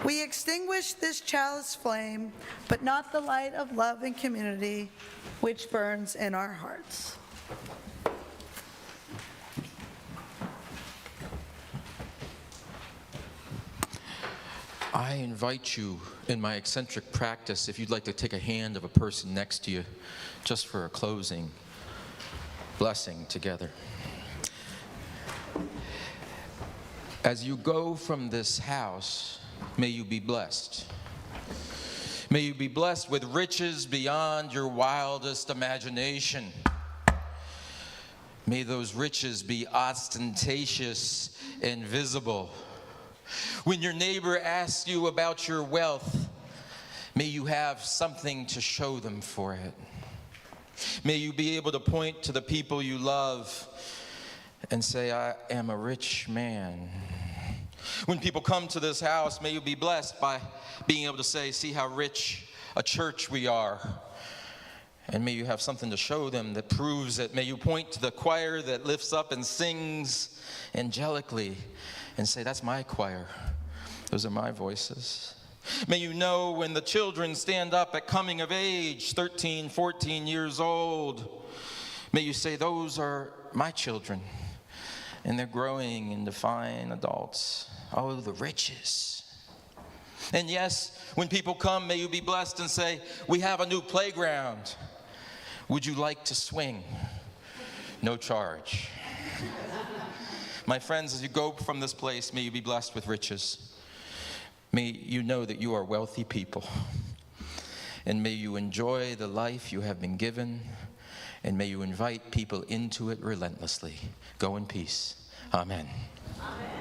B: We extinguish this chalice flame, but not the light of love and community which burns in our hearts.
A: I invite you in my eccentric practice, if you'd like to take a hand of a person next to you, just for a closing blessing together. As you go from this house, may you be blessed. May you be blessed with riches beyond your wildest imagination. May those riches be ostentatious and visible. When your neighbor asks you about your wealth, may you have something to show them for it. May you be able to point to the people you love and say, I am a rich man. When people come to this house, may you be blessed by being able to say, see how rich a church we are. And may you have something to show them that proves it. May you point to the choir that lifts up and sings angelically and say, that's my choir. Those are my voices. May you know when the children stand up at coming of age, 13, 14 years old, may you say, those are my children. And they're growing into fine adults. Oh, the riches. And yes, when people come, may you be blessed and say, we have a new playground. Would you like to swing? No charge. My friends, as you go from this place, may you be blessed with riches. May you know that you are wealthy people. And may you enjoy the life you have been given. And may you invite people into it relentlessly. Go in peace. Amen.
D: Amen.